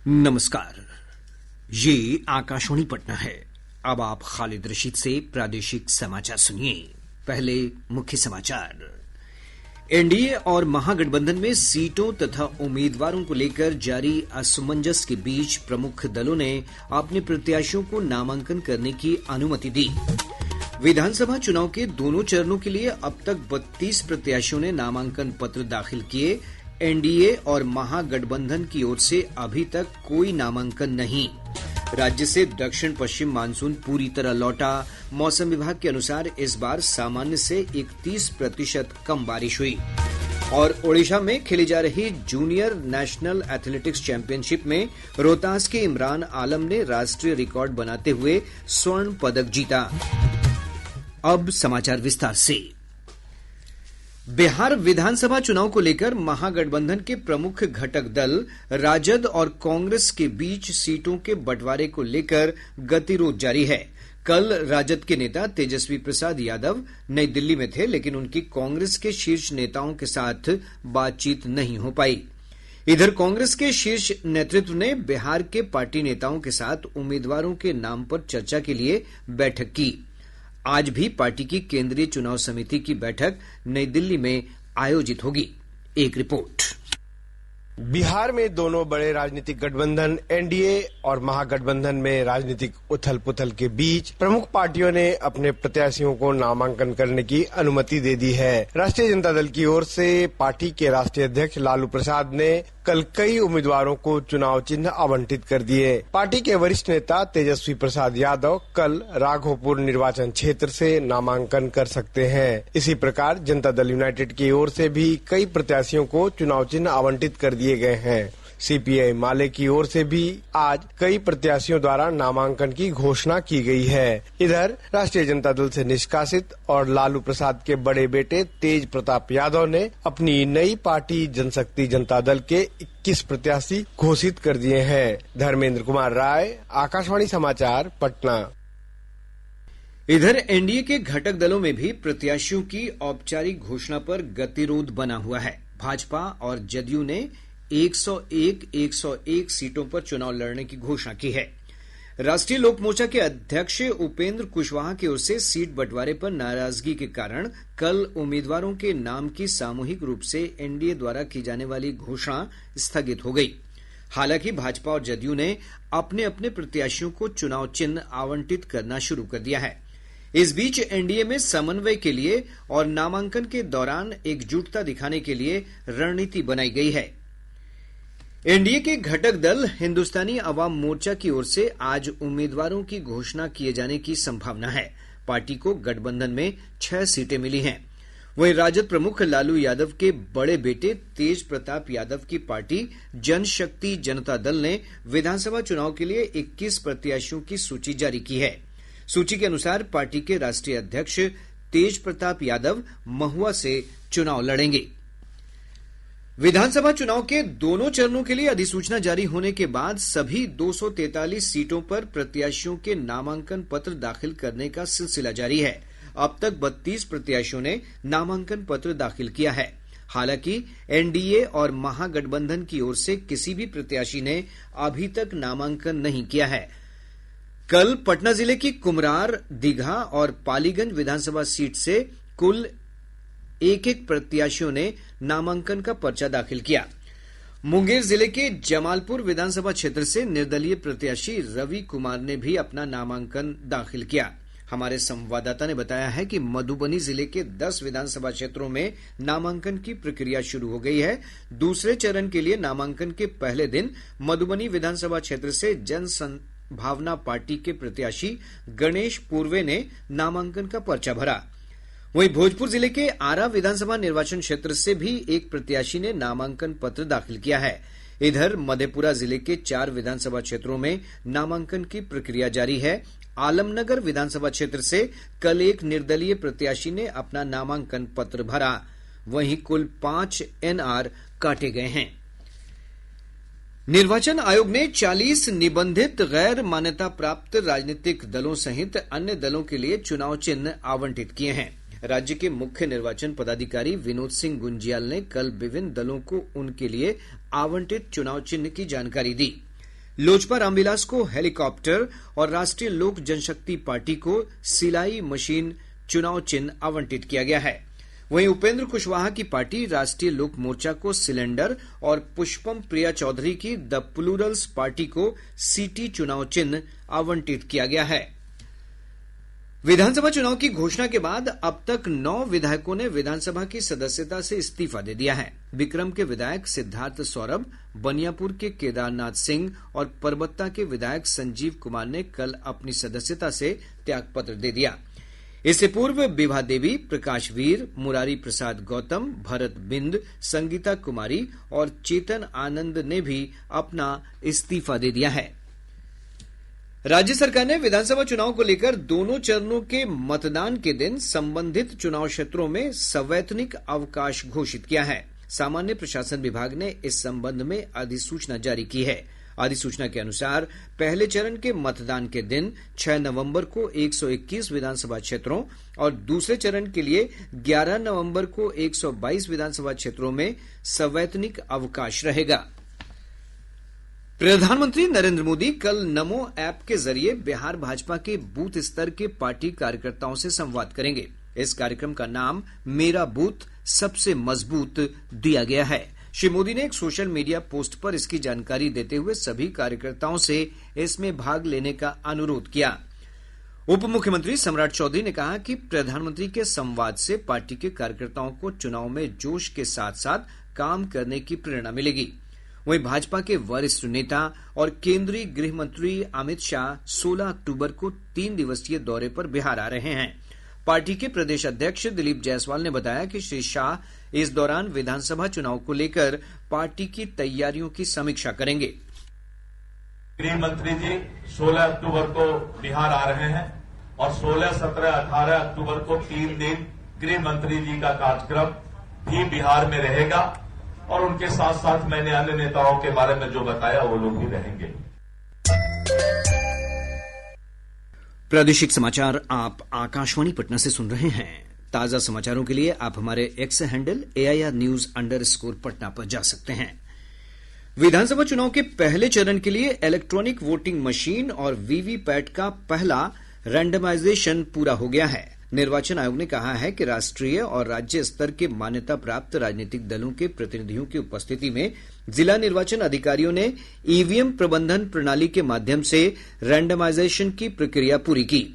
नमस्कार। ये आकाशवाणी पटना है। अब आप खालिद रशीद से प्रादेशिक समाचार सुनिए। पहले मुख्य समाचार। एनडीए और महागठबंधन में सीटों तथा उम्मीदवारों को लेकर जारी असमंजस के बीच प्रमुख दलों ने अपने प्रत्याशियों को नामांकन करने की अनुमति दी। विधानसभा चुनाव के दोनों चरणों के लिए अब तक 32 प्रत्याशियों ने नामांकन पत्र दाखिल किए। एनडीए और महागठबंधन की ओर से अभी तक कोई नामांकन नहीं। राज्य से दक्षिण पश्चिम मानसून पूरी तरह लौटा। मौसम विभाग के अनुसार इस बार सामान्य से 31% कम बारिश हुई। और ओडिशा में खेली जा रही जूनियर नेशनल एथलेटिक्स चैंपियनशिप में रोहतास के इमरान आलम ने राष्ट्रीय रिकॉर्ड बनाते हुए स्वर्ण पदक जीता। अब समाचार विस्तार से। बिहार विधानसभा चुनाव को लेकर महागठबंधन के प्रमुख घटक दल राजद और कांग्रेस के बीच सीटों के बंटवारे को लेकर गतिरोध जारी है। कल राजद के नेता तेजस्वी प्रसाद यादव नई दिल्ली में थे, लेकिन उनकी कांग्रेस के शीर्ष नेताओं के साथ बातचीत नहीं हो पाई। इधर कांग्रेस के शीर्ष नेतृत्व ने बिहार के पार्टी नेताओं के साथ उम्मीदवारों के नाम पर चर्चा के लिए बैठक की। आज भी पार्टी की केंद्रीय चुनाव समिति की बैठक नई दिल्ली में आयोजित होगी। एक रिपोर्ट। बिहार में दोनों बड़े राजनीतिक गठबंधन एनडीए और महागठबंधन में राजनीतिक उथल पुथल के बीच प्रमुख पार्टियों ने अपने प्रत्याशियों को नामांकन करने की अनुमति दे दी है। राष्ट्रीय जनता दल की ओर से पार्टी के राष्ट्रीय अध्यक्ष लालू प्रसाद ने कल कई उम्मीदवारों को चुनाव चिन्ह आवंटित कर दिए। पार्टी के वरिष्ठ नेता तेजस्वी प्रसाद यादव कल राघोपुर निर्वाचन क्षेत्र से नामांकन कर सकते हैं। इसी प्रकार जनता दल यूनाइटेड की ओर से भी कई प्रत्याशियों को चुनाव चिन्ह आवंटित कर दिए गए हैं। सीपीआई माले की ओर से भी आज कई प्रत्याशियों द्वारा नामांकन की घोषणा की गई है। इधर राष्ट्रीय जनता दल से निष्कासित और लालू प्रसाद के बड़े बेटे तेज प्रताप यादव ने अपनी नई पार्टी जनशक्ति जनता दल के 21 प्रत्याशी घोषित कर दिए हैं। धर्मेंद्र कुमार राय, आकाशवाणी समाचार, पटना। इधर एनडीए के घटक दलों में भी प्रत्याशियों की औपचारिक घोषणा पर गतिरोध बना हुआ है। भाजपा और जदयू ने 101 सीटों पर चुनाव लड़ने की घोषणा की है। राष्ट्रीय लोक मोर्चा के अध्यक्ष उपेंद्र कुशवाहा की ओर से सीट बंटवारे पर नाराजगी के कारण कल उम्मीदवारों के नाम की सामूहिक रूप से एनडीए द्वारा की जाने वाली घोषणा स्थगित हो गई। हालांकि भाजपा और जदयू ने अपने अपने प्रत्याशियों को चुनाव चिन्ह आवंटित करना शुरू कर दिया है। इस बीच एनडीए में समन्वय के लिए और नामांकन के दौरान एकजुटता दिखाने के लिए रणनीति बनाई गई है। एनडीए के घटक दल हिंदुस्तानी अवाम मोर्चा की ओर से आज उम्मीदवारों की घोषणा किए जाने की संभावना है। पार्टी को गठबंधन में 6 सीटें मिली हैं। वहीं राजद प्रमुख लालू यादव के बड़े बेटे तेज प्रताप यादव की पार्टी जनशक्ति जनता दल ने विधानसभा चुनाव के लिए 21 प्रत्याशियों की सूची जारी की है। सूची के अनुसार पार्टी के राष्ट्रीय अध्यक्ष तेज प्रताप यादव महुआ से चुनाव लड़ेंगे। विधानसभा चुनाव के दोनों चरणों के लिए अधिसूचना जारी होने के बाद सभी 243 सीटों पर प्रत्याशियों के नामांकन पत्र दाखिल करने का सिलसिला जारी है। अब तक 32 प्रत्याशियों ने नामांकन पत्र दाखिल किया है। हालांकि एनडीए और महागठबंधन की ओर से किसी भी प्रत्याशी ने अभी तक नामांकन नहीं किया है। कल पटना जिले की कुमरार, दीघा और पालीगंज विधानसभा सीट से कुल एक प्रत्याशियों ने नामांकन का पर्चा दाखिल किया। मुंगेर जिले के जमालपुर विधानसभा क्षेत्र से निर्दलीय प्रत्याशी रवि कुमार ने भी अपना नामांकन दाखिल किया। हमारे संवाददाता ने बताया है कि मधुबनी जिले के 10 विधानसभा क्षेत्रों में नामांकन की प्रक्रिया शुरू हो गई है। दूसरे चरण के लिए नामांकन के पहले दिन मधुबनी विधानसभा क्षेत्र से जन भावना पार्टी के प्रत्याशी गणेश पूर्वे ने नामांकन का पर्चा भरा। वहीं भोजपुर जिले के आरा विधानसभा निर्वाचन क्षेत्र से भी एक प्रत्याशी ने नामांकन पत्र दाखिल किया है। इधर मधेपुरा जिले के 4 विधानसभा क्षेत्रों में नामांकन की प्रक्रिया जारी है। आलमनगर विधानसभा क्षेत्र से कल एक निर्दलीय प्रत्याशी ने अपना नामांकन पत्र भरा। वहीं कुल 5 एनआर काटे गए हैं। निर्वाचन आयोग ने 40 निबंधित गैर मान्यता प्राप्त राजनीतिक दलों सहित अन्य दलों के लिए चुनाव चिन्ह आवंटित किए हैं। राज्य के मुख्य निर्वाचन पदाधिकारी विनोद सिंह गुंजियाल ने कल विभिन्न दलों को उनके लिए आवंटित चुनाव चिन्ह की जानकारी दी। लोजपा रामविलास को हेलीकॉप्टर और राष्ट्रीय लोक जनशक्ति पार्टी को सिलाई मशीन चुनाव चिन्ह आवंटित किया गया है। वहीं उपेंद्र कुशवाहा की पार्टी राष्ट्रीय लोक मोर्चा को सिलेंडर और पुष्पम प्रिया चौधरी की द प्लूरल्स पार्टी को सीटी चुनाव चिन्ह आवंटित किया गया है। विधानसभा चुनाव की घोषणा के बाद अब तक 9 विधायकों ने विधानसभा की सदस्यता से इस्तीफा दे दिया है। विक्रम के विधायक सिद्धार्थ सौरभ, बनियापुर के केदारनाथ सिंह और परबत्ता के विधायक संजीव कुमार ने कल अपनी सदस्यता से त्यागपत्र दे दिया। इससे पूर्व विभा देवी, प्रकाश वीर, मुरारी प्रसाद गौतम, भरत बिंद, संगीता कुमारी और चेतन आनंद ने भी अपना इस्तीफा दे दिया है। राज्य सरकार ने विधानसभा चुनाव को लेकर दोनों चरणों के मतदान के दिन संबंधित चुनाव क्षेत्रों में सवैतनिक अवकाश घोषित किया है। सामान्य प्रशासन विभाग ने इस संबंध में अधिसूचना जारी की है। अधिसूचना के अनुसार पहले चरण के मतदान के दिन 6 नवंबर को 121 विधानसभा क्षेत्रों और दूसरे चरण के लिए 11 नवंबर को 122 विधानसभा क्षेत्रों में सवैतनिक अवकाश रहेगा। प्रधानमंत्री नरेंद्र मोदी कल नमो ऐप के जरिए बिहार भाजपा के बूथ स्तर के पार्टी कार्यकर्ताओं से संवाद करेंगे। इस कार्यक्रम का नाम मेरा बूथ सबसे मजबूत दिया गया है। श्री मोदी ने एक सोशल मीडिया पोस्ट पर इसकी जानकारी देते हुए सभी कार्यकर्ताओं से इसमें भाग लेने का अनुरोध किया। उप मुख्यमंत्री सम्राट चौधरी ने कहा कि प्रधानमंत्री के संवाद से पार्टी के कार्यकर्ताओं को चुनाव में जोश के साथ साथ काम करने की प्रेरणा मिलेगी। वहीं भाजपा के वरिष्ठ नेता और केंद्रीय गृह मंत्री अमित शाह 16 अक्टूबर को 3 दिवसीय दौरे पर बिहार आ रहे हैं। पार्टी के प्रदेश अध्यक्ष दिलीप जायसवाल ने बताया कि श्री शाह इस दौरान विधानसभा चुनाव को लेकर पार्टी की तैयारियों की समीक्षा करेंगे। गृह मंत्री जी 16 अक्टूबर को बिहार आ रहे हैं और 16, 17, 18 अक्टूबर को 3 दिन गृह मंत्री जी का कार्यक्रम भी बिहार में रहेगा और उनके साथ साथ मैंने अन्य नेताओं के बारे में जो बताया वो लोग भी रहेंगे। प्रादेशिक समाचार आप आकाशवाणी पटना से सुन रहे हैं। ताजा समाचारों के लिए आप हमारे एक्स हैंडल AIR_News_ पटना पर जा सकते हैं। विधानसभा चुनाव के पहले चरण के लिए इलेक्ट्रॉनिक वोटिंग मशीन और वीवीपैट का पहला रैंडमाइजेशन पूरा हो गया है। निर्वाचन आयोग ने कहा है कि राष्ट्रीय और राज्य स्तर के मान्यता प्राप्त राजनीतिक दलों के प्रतिनिधियों की उपस्थिति में जिला निर्वाचन अधिकारियों ने ईवीएम प्रबंधन प्रणाली के माध्यम से रैंडमाइजेशन की प्रक्रिया पूरी की।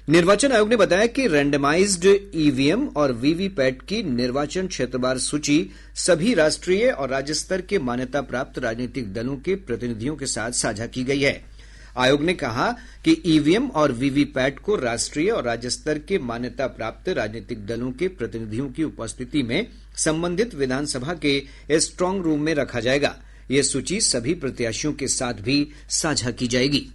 निर्वाचन आयोग ने बताया कि रैंडमाइज्ड ईवीएम और वीवीपैट की निर्वाचन क्षेत्रवार सूची सभी राष्ट्रीय और राज्य स्तर के मान्यता प्राप्त राजनीतिक दलों के प्रतिनिधियों के साथ साझा की गई है। आयोग ने कहा कि ईवीएम और वीवीपैट को राष्ट्रीय और राज्य स्तर के मान्यता प्राप्त राजनीतिक दलों के प्रतिनिधियों की उपस्थिति में संबंधित विधानसभा के स्ट्रांग रूम में रखा जाएगा। यह सूची सभी प्रत्याशियों के साथ भी साझा की जाएगी।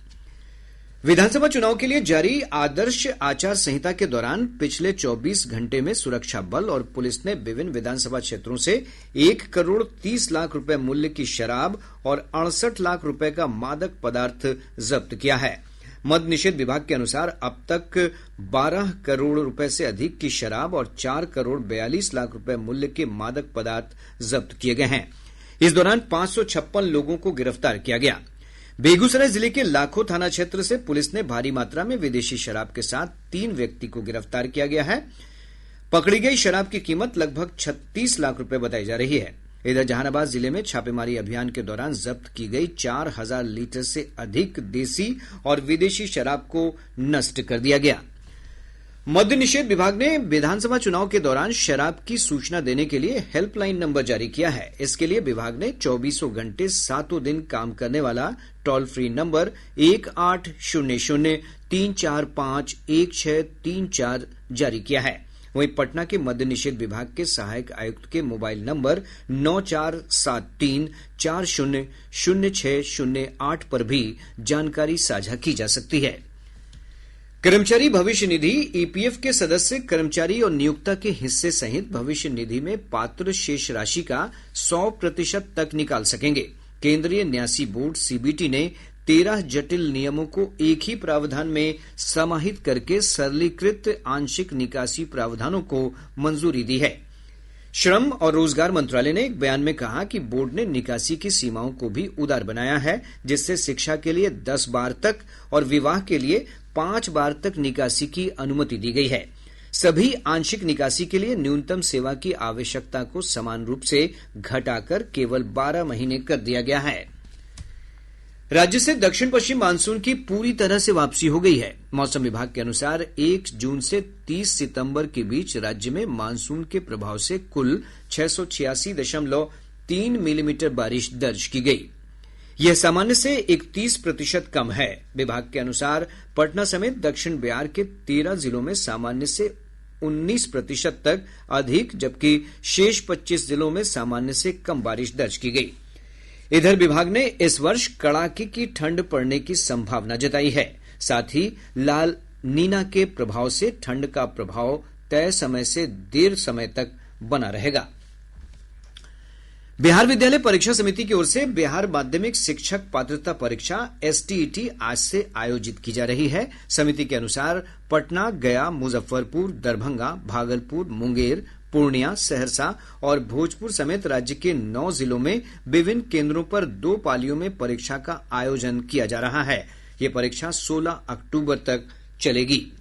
विधानसभा चुनाव के लिए जारी आदर्श आचार संहिता के दौरान पिछले 24 घंटे में सुरक्षा बल और पुलिस ने विभिन्न विधानसभा क्षेत्रों से 1 करोड़ 30 लाख रुपए मूल्य की शराब और 68 लाख रुपए का मादक पदार्थ जब्त किया है। मद्य निषेध विभाग के अनुसार अब तक 12 करोड़ रुपए से अधिक की शराब और 4 करोड़ 42 लाख रुपए मूल्य के मादक पदार्थ जब्त किए गए हैं। इस दौरान 556 लोगों को गिरफ्तार किया गया। बेगूसराय जिले के लाखो थाना क्षेत्र से पुलिस ने भारी मात्रा में विदेशी शराब के साथ 3 व्यक्ति को गिरफ्तार किया गया है। पकड़ी गई शराब की कीमत लगभग 36 लाख रुपए बताई जा रही है। इधर जहानाबाद जिले में छापेमारी अभियान के दौरान जब्त की गई 4000 लीटर से अधिक देसी और विदेशी शराब को नष्ट कर दिया गया। मद्य निषेध विभाग ने विधानसभा चुनाव के दौरान शराब की सूचना देने के लिए हेल्पलाइन नंबर जारी किया है। इसके लिए विभाग ने 24 घंटे 7 दिन काम करने वाला टोल फ्री नंबर 1800-345-1634 जारी किया है। वहीं पटना के मद्य निषेध विभाग के सहायक आयुक्त के मोबाइल नंबर 9473400608 पर भी जानकारी साझा की जा सकती है। कर्मचारी भविष्य निधि ईपीएफ के सदस्य कर्मचारी और नियोक्ता के हिस्से सहित भविष्य निधि में पात्र शेष राशि का 100% तक निकाल सकेंगे। केंद्रीय न्यासी बोर्ड सीबीटी ने 13 जटिल नियमों को एक ही प्रावधान में समाहित करके सरलीकृत आंशिक निकासी प्रावधानों को मंजूरी दी है। श्रम और रोजगार मंत्रालय ने एक बयान में कहा कि बोर्ड ने निकासी की सीमाओं को भी उदार बनाया है, जिससे शिक्षा के लिए 10 बार तक और विवाह के लिए 5 बार तक निकासी की अनुमति दी गई है। सभी आंशिक निकासी के लिए न्यूनतम सेवा की आवश्यकता को समान रूप से घटाकर केवल 12 महीने कर दिया गया है। राज्य से दक्षिण पश्चिम मानसून की पूरी तरह से वापसी हो गई है। मौसम विभाग के अनुसार 1 जून से 30 सितंबर के बीच राज्य में मानसून के प्रभाव से कुल 686.3 मिलीमीटर बारिश दर्ज की गई। यह सामान्य से 31% कम है। विभाग के अनुसार पटना समेत दक्षिण बिहार के 13 जिलों में सामान्य से 19% तक अधिक, जबकि शेष 25 जिलों में सामान्य से कम बारिश दर्ज की गई। इधर विभाग ने इस वर्ष कड़ाके की ठंड पड़ने की संभावना जताई है। साथ ही लाल नीना के प्रभाव से ठंड का प्रभाव तय समय से देर समय तक बना रहेगा। बिहार विद्यालय परीक्षा समिति की ओर से बिहार माध्यमिक शिक्षक पात्रता परीक्षा STET आज से आयोजित की जा रही है। समिति के अनुसार पटना, गया, मुजफ्फरपुर, दरभंगा, भागलपुर, मुंगेर, पूर्णिया, सहरसा और भोजपुर समेत राज्य के 9 जिलों में विभिन्न केंद्रों पर 2 पालियों में परीक्षा का आयोजन किया जा रहा है। यह परीक्षा 16 अक्टूबर तक चलेगी।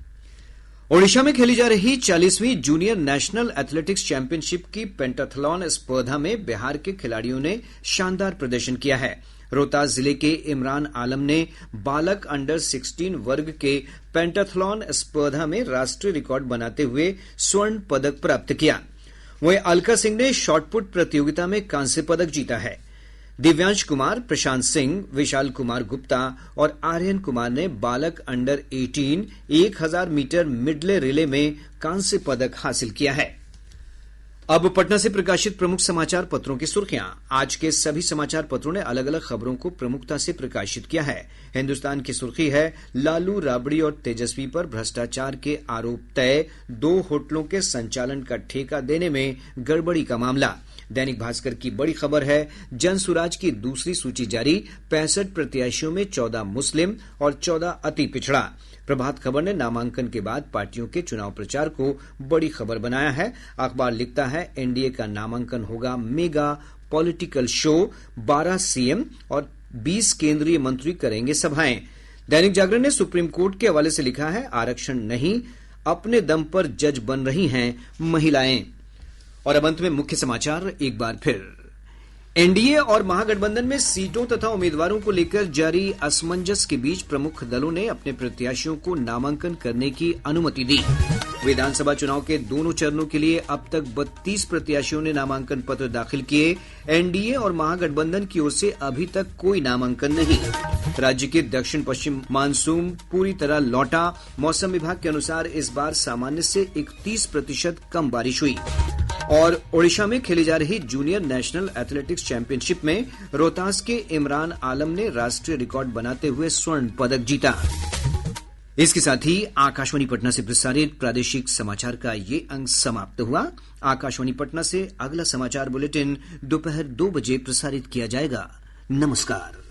ओडिशा में खेली जा रही 40वीं जूनियर नेशनल एथलेटिक्स चैंपियनशिप की पेंटाथलॉन स्पर्धा में बिहार के खिलाड़ियों ने शानदार प्रदर्शन किया है। रोहतास जिले के इमरान आलम ने बालक अंडर 16 वर्ग के पेंटाथलॉन स्पर्धा में राष्ट्रीय रिकॉर्ड बनाते हुए स्वर्ण पदक प्राप्त किया। वहीं अलका सिंह ने शॉटपुट प्रतियोगिता में कांस्य पदक जीता है। दिव्यांश कुमार, प्रशांत सिंह, विशाल कुमार गुप्ता और आर्यन कुमार ने बालक अंडर 18 1000 मीटर मिडले रिले में कांस्य पदक हासिल किया है। अब पटना से प्रकाशित प्रमुख समाचार पत्रों की सुर्खियां। आज के सभी समाचार पत्रों ने अलग अलग खबरों को प्रमुखता से प्रकाशित किया है। हिन्दुस्तान की सुर्खी है, लालू, राबड़ी और तेजस्वी पर भ्रष्टाचार के आरोप तय, 2 होटलों के संचालन का ठेका देने में गड़बड़ी का मामला। दैनिक भास्कर की बड़ी खबर है, जनसुराज की दूसरी सूची जारी, 65 प्रत्याशियों में 14 मुस्लिम और 14 अति पिछड़ा। प्रभात खबर ने नामांकन के बाद पार्टियों के चुनाव प्रचार को बड़ी खबर बनाया है। अखबार लिखता है, एनडीए का नामांकन होगा मेगा पॉलिटिकल शो, 12 सीएम और 20 केंद्रीय मंत्री करेंगे सभाएं। दैनिक जागरण ने सुप्रीम कोर्ट के हवाले से लिखा है, आरक्षण नहीं, अपने दम पर जज बन रही हैं महिलाएं। और अब अंत में मुख्य समाचार एक बार फिर। एनडीए और महागठबंधन में सीटों तथा उम्मीदवारों को लेकर जारी असमंजस के बीच प्रमुख दलों ने अपने प्रत्याशियों को नामांकन करने की अनुमति दी। विधानसभा चुनाव के दोनों चरणों के लिए अब तक 32 प्रत्याशियों ने नामांकन पत्र दाखिल किए। एनडीए और महागठबंधन की ओर से अभी तक कोई नामांकन नहीं। राज्य के दक्षिण पश्चिम मानसून पूरी तरह लौटा। मौसम विभाग के अनुसार इस बार सामान्य से 31% कम बारिश हुई। और ओडिशा में खेली जा रही जूनियर नेशनल एथलेटिक्स चैंपियनशिप में रोहतास के इमरान आलम ने राष्ट्रीय रिकॉर्ड बनाते हुए स्वर्ण पदक जीता। इसके साथ ही आकाशवाणी पटना से प्रसारित प्रादेशिक समाचार का ये अंक समाप्त हुआ। आकाशवाणी पटना से अगला समाचार बुलेटिन दोपहर 2 बजे प्रसारित किया जाएगा। नमस्कार।